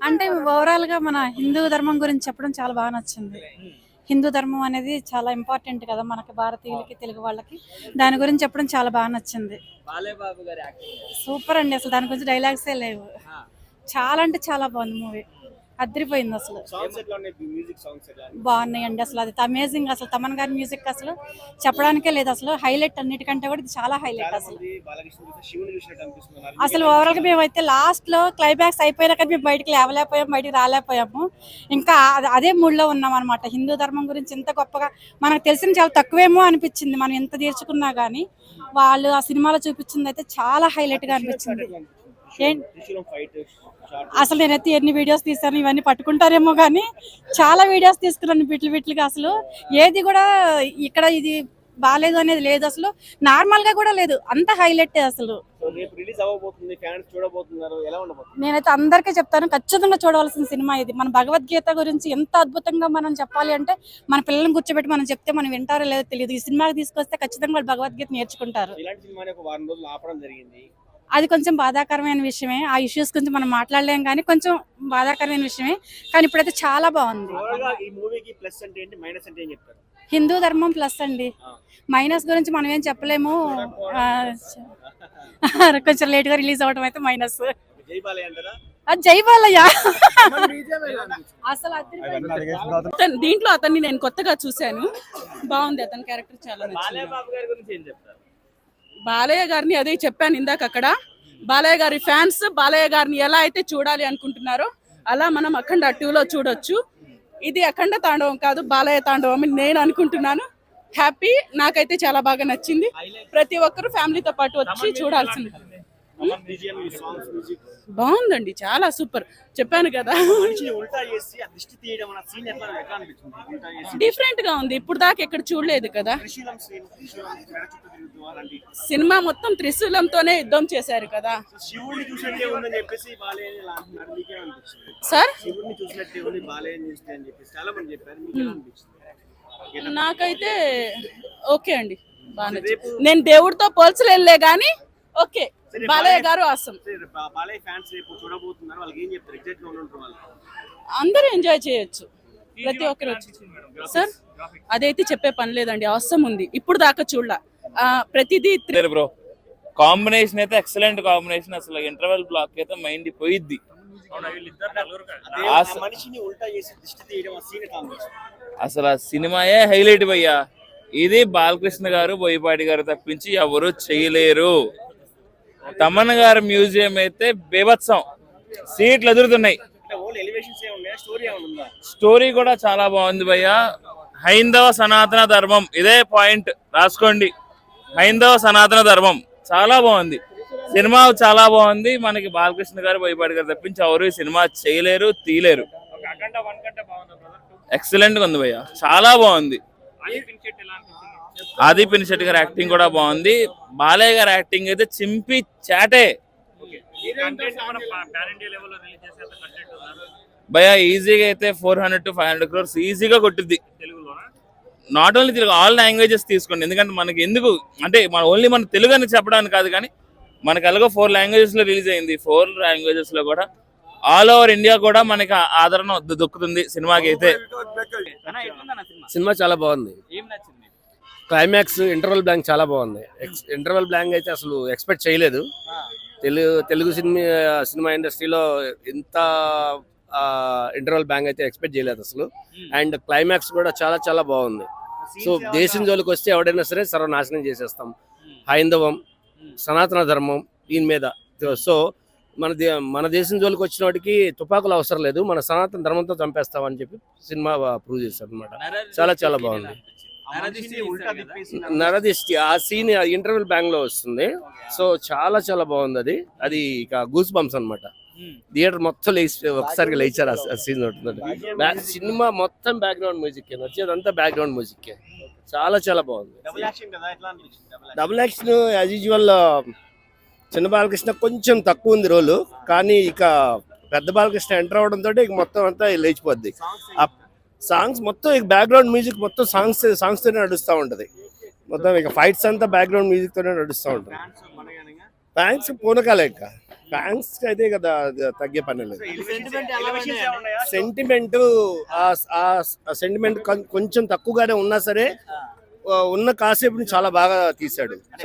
అంటే ఓవరాల్ గా మన హిందూ ధర్మం గురించి చెప్పడం చాలా బాగా నచ్చింది. హిందూ ధర్మం అనేది చాలా ఇంపార్టెంట్ కదా మనకి భారతీయులకి, తెలుగు వాళ్ళకి. దాని గురించి చెప్పడం చాలా బాగా నచ్చింది. సూపర్ అండి, అసలు దాని గురించి డైలాగ్సే లేవు. చాలా అంటే చాలా బాగుంది మూవీ, అదిరిపోయింది అసలు. బాగున్నాయండి అసలు, అది అమేజింగ్. అసలు తమన్ గారి మ్యూజిక్ అసలు చెప్పడానికే లేదు, అసలు హైలైట్. అన్నిటికంటే కూడా ఇది చాలా హైలైట్ అసలు. అసలు ఓవరాల్ గా మేమైతే లాస్ట్ లో క్లైమాక్స్ అయిపోయినాక మేము బయటికి బయటికి రాలేకపోయాము. ఇంకా అదే మూడ్ లో ఉన్నాం అనమాట. హిందూ ధర్మం గురించి ఇంత గొప్పగా మనకు తెలిసిన చాలా తక్కువేమో అనిపించింది. మనం ఎంత తీర్చుకున్నా గానీ వాళ్ళు ఆ సినిమాలో చూపించింది అయితే చాలా హైలైట్ గా అనిపించింది. అసలు నేనైతే ఎన్ని వీడియోస్ తీసాను, ఇవన్నీ పట్టుకుంటారేమో కానీ చాలా వీడియోస్ తీసుకున్నాను బిట్లుగా. అసలు ఏది కూడా ఇక్కడ ఇది బాలేదు అనేది లేదు, అసలు నార్మల్ గా కూడా లేదు, అంత హైలైట్ అసలు. నేనైతే అందరికీ చెప్తాను, ఖచ్చితంగా చూడవలసిన సినిమా ఇది. మన భగవద్గీత గురించి ఎంత అద్భుతంగా మనం చెప్పాలి అంటే మన పిల్లల్ని కూర్చోబెట్టి మనం చెప్తే మనం వింటారో లేదో తెలియదు. ఈ సినిమాకి తీసుకొస్తే ఖచ్చితంగా వాళ్ళు భగవద్గీత నేర్చుకుంటారు. అది కొంచెం బాధాకరమైన విషయమే. ఆ ఇష్యూస్ గురించి మనం మాట్లాడలేం కానీ కొంచెం బాధాకరమైన విషయమే. కానీ ఇప్పుడైతే చాలా బాగుంది. హిందూ ధర్మం ప్లస్ అండి. మైనస్ గురించి మనం ఏం చెప్పలేము. కొంచెం లేట్ గా రిలీజ్ అవడం అయితే మైనస్. జై బాలయ్య అసలు దీంట్లో అతన్ని నేను కొత్తగా చూశాను, బాగుంది. అతని క్యారెక్టర్ చాలా నచ్చింది. బాలయ్య గారిని అదే చెప్పాను ఇందాక, అక్కడ బాలయ్య గారి ఫ్యాన్స్ బాలయ్య గారిని ఎలా అయితే చూడాలి అనుకుంటున్నారో అలా మనం అఖండ 2లో చూడొచ్చు. ఇది అఖండ తాండవం కాదు, బాలయ్య తాండవం అని నేను అనుకుంటున్నాను. హ్యాపీ, నాకైతే చాలా బాగా నచ్చింది. ప్రతి ఒక్కరు ఫ్యామిలీతో పాటు వచ్చి చూడాల్సింది. బాగుందండి, చాలా సూపర్. చెప్పాను కదా, డిఫరెంట్ గా ఉంది. ఇప్పుడు దాకా ఎక్కడ చూడలేదు కదా. సినిమా మొత్తం త్రిశూలంతోనే యుద్ధం చేశారు కదా సార్. నాకైతే ఓకే అండి, బాగా. నేను దేవుడితో పోల్చలేదులే గానీ ఓకే, బాలయ్య గారు ఆసం. అందరూ ఎంజాయ్ చేయొచ్చు, ప్రతి ఒక్కరు వచ్చి. సార్ అదైతే చెప్పే పని లేదండి, అవసరం ఉంది. ఇప్పుడు దాకా చూడాల ప్రతిదీ. బ్రో కాంబినేషన్ అయితే ఎక్సలెంట్ కాంబినేషన్. అసలు ఇంటర్వెల్ బ్లాక్ అయితే మైండ్ పోయిద్ది. అసలు ఆ సినిమాయే హైలైట్ భయ్యా. ఇది బాలకృష్ణ గారు, బోయపాటి గారు తప్పించి ఎవరు చేయలేరు. తమన్ గారి మ్యూజియం అయితే బీభత్సం, సీట్లు ఎదురుతున్నాయి. స్టోరీ కూడా చాలా బాగుంది భయ్యా. హైందవ సనాతన ధర్మం, ఇదే పాయింట్ రాసుకోండి. హైందవ సనాతన ధర్మం చాలా బాగుంది. సినిమా చాలా బాగుంది. మనకి బాలకృష్ణ గారు, బోయపాటి గారు తప్పించి ఎవరు ఈ సినిమా చేయలేరు, తీయలేరు. ఎక్సలెంట్ గా ఉంది భయ్య, చాలా బాగుంది. ఆది పినిశెట్టి గారి యాక్టింగ్ కూడా బాగుంది. బాలయ్య గారి యాక్టింగ్ అయితే చింపి చాటే భయ్య. ఈజీగా అయితే 400 to 500 crores ఈజీగా కొట్టిద్ది. Not only Telugu, all languages తీసుకోండి. ఎందుకంటే మనకి ఎందుకు అంటే ఓన్లీ మన తెలుగు అని చెప్పడానికి కాదు, కానీ మనకి ఎలాగో 4 languages లో రిలీజ్ అయింది. 4 languages లో కూడా ఆల్ ఓవర్ ఇండియా కూడా మనకి ఆదరణ దొక్కుతుంది సినిమాకి అయితే. సినిమా చాలా బాగుంది. క్లైమాక్స్, ఇంటర్వెల్ బ్లాంక్ చాలా బాగుంది. ఇంటర్వెల్ బ్లాంక్ అయితే అసలు ఎక్స్పెక్ట్ చేయలేదు. తెలుగు సినిమా ఇండస్ట్రీలో ఇంత ఇంటర్వెల్ బ్లాంక్ అయితే ఎక్స్పెక్ట్ చేయలేదు అసలు. అండ్ క్లైమాక్స్ కూడా చాలా చాలా బాగుంది. సో దేశం జోలికి వస్తే ఎవడైనా సరే సర్వనాశనం చేసేస్తాం. హైందవం, సనాతన ధర్మం దీని మీద. సో మన దేశం జోలికి వచ్చిన వాటికి తుపాకులు అవసరం లేదు, మన సనాతన ధర్మంతో చంపేస్తామని చెప్పి సినిమా ప్రూవ్ చేస్తారు అనమాట. చాలా చాలా బాగుంది. నరదిష్టి ఆ సీన్ ఇంటర్వెల్ బ్యాంక్ లో వస్తుంది. సో చాలా చాలా బాగుంది. అది ఇక గూస్ బంప్స్ అనమాట. థియేటర్ మొత్తం ఒకసారిగా లేచారు ఆ సీన్. సినిమా మొత్తం బ్యాక్గ్రౌండ్ మ్యూజిక్, వచ్చేదంతా బ్యాక్గ్రౌండ్ మ్యూజిక్. చాలా చాలా బాగుంది. డబుల్ యాక్షన్ యాజ్ యూజువల్ చిన్న బాలకృష్ణ కొంచెం తక్కువ ఉంది రోలు, కానీ ఇక పెద్ద బాలకృష్ణ ఎంటర్ అవడంతో ఇక మొత్తం అంతా లేచిపోద్ది. సాంగ్స్ మొత్తం ఇక బ్యాక్గ్రౌండ్ మ్యూజిక్ మొత్తం సాంగ్స్ తోనే నడుస్తూ ఉంటది. మొత్తం ఇక ఫైట్స్ అంతా బ్యాక్గ్రౌండ్ మ్యూజిక్ తోనే నడుస్తూ ఉంటుంది. థ్యాంక్స్ పూనకాలే. ఇక ఫ్యాన్స్ అయితే కదా తగ్గే పని లేదు. సెంటిమెంట్ కొంచెం తక్కువగానే ఉన్నా సరే ఉన్న కాసేపుని చాలా బాగా తీశాడు.